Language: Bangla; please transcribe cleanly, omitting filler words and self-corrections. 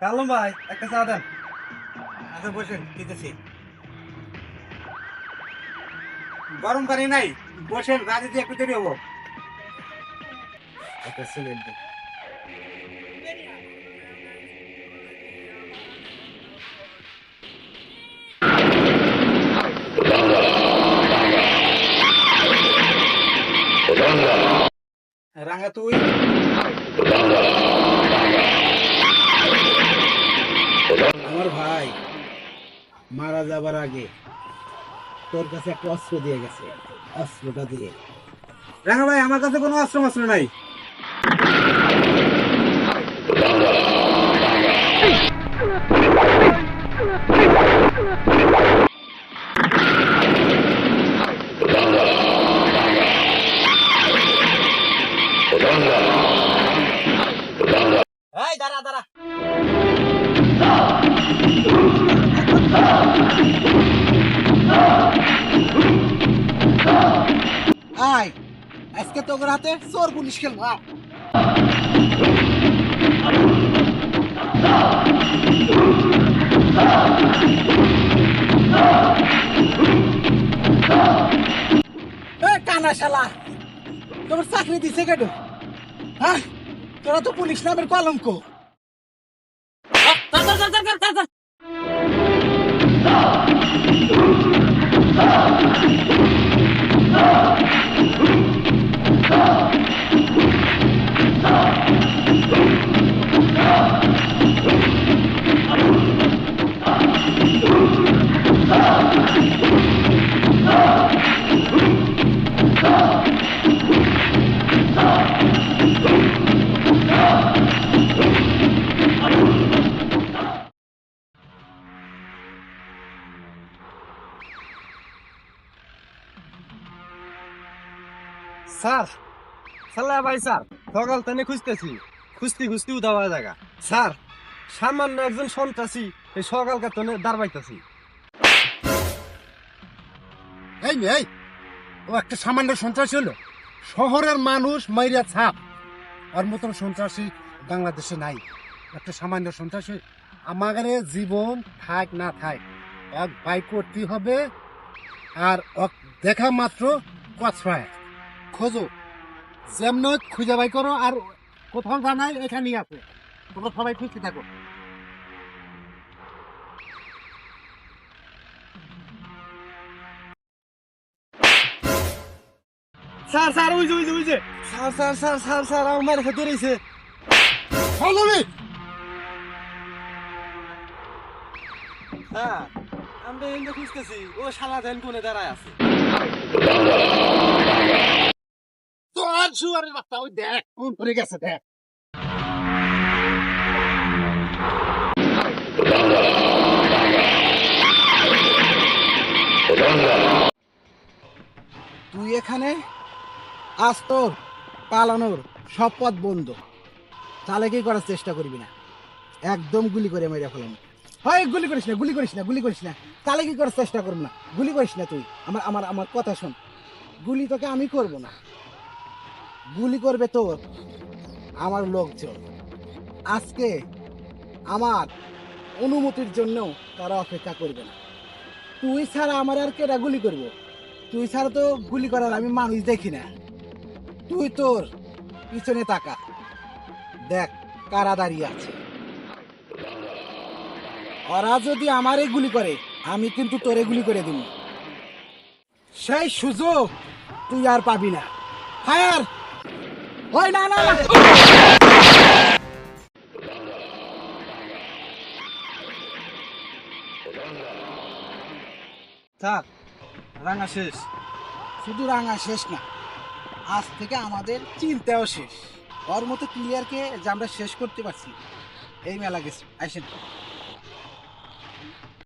কালুম ভাই একটা চা দেন। আচ্ছা বসেন, দিতেছি। গরম পানি নাই, বসেন, রাতে একটু দেরি হবো। একটা সিগারেট দেন। রাঙা তুই আমার ভাই মারা যাবার আগে তোর কাছে একটা অস্ত্র দিয়ে গেছে, অস্ত্রটা দিয়ে। রাঙা ভাই, আমার কাছে কোনো অস্ত্র মাস্ত্র নাই। এই দাঁড়া দাঁড়া, আয়, আজকে তোর হাতে চোর পুলিশ খেলবো। কানা শালা, তোমার চাকরি দিছে কেন? হ্যাঁ, তোরা তো পুলিশ নামের কলঙ্ক। স্যার, সাল্লা ভাই স্যার, সকাল থেকে খুঁজতেছি, খুঁজতে খুঁজতে উদাওয়া জায়গা। স্যার, সামান্য একজন সন্ত্রাসী এই সকালকার তনে দাঁড়াইতেছি। এই এই ও একটা সামান্য সন্ত্রাসী হলো? শহরের মানুষ মাইরা ছাপ, ওর মতন সন্ত্রাসী বাংলাদেশে নাই। একটা সামান্য সন্ত্রাসী আমাদের জীবন থাক না থাক এক বাই করতে হবে। আর ওক দেখা মাত্র কচরায় খোঁজো, যেমন খুঁজে বাই করো। আর কোথাও জানাই এখানেই আছে, তোমরা সবাই খুঁজতে থাকো। স্যার স্যার, ওই যে ওই যে ওই যে sir sir sir sir sir, আমার মায়ের খেতে রয়েছে। হ্যাঁ, আমরা এনে খুঁজতেছি, ও শালা ধ্যান কোনে দাঁড়ায় আছে। তো আর জুয়ারের বাচ্চা, ওই দেখ কোন পড়ে গেছে, দেখ। তুই এখানে আজ তোর পালানোর সব পথ বন্ধ। তাহলে কি করার চেষ্টা করবি না, একদম গুলি করে মেরে ফেলাম। হয় গুলি করিস না, গুলি করিস না, গুলি করিস না। তাহলে কি করার চেষ্টা করবো না, গুলি করিস না তুই। আমার আমার আমার কথা শোন, গুলি তোকে আমি করব না, গুলি করবে তোর আমার লোকজন। আজকে আমার অনুমতির জন্য তারা অপেক্ষা করবে না। তুই ছাড়া আমার আর কেটা গুলি করবো? তুই ছাড়া তো গুলি করার আমি মানুষ দেখি না। তুই তোর পিছনে তাকা, দেখ কারা দাঁড়িয়ে আছে। ওরা যদি আমারে গুলি করে, আমি কিন্তু তোরে গুলি করে দিব। সেই সুযোগ তুই আর পাবি না। ফায়ার! ওই না না না! স্যার, রাঙা শেষ। শুধু রাঙা শেষ না, আজ থেকে আমাদের চিন্তাও শেষ। ওর মতো ক্লিয়ারকে যে আমরা শেষ করতে পারছি, এই মেলা গেছি। আসেন।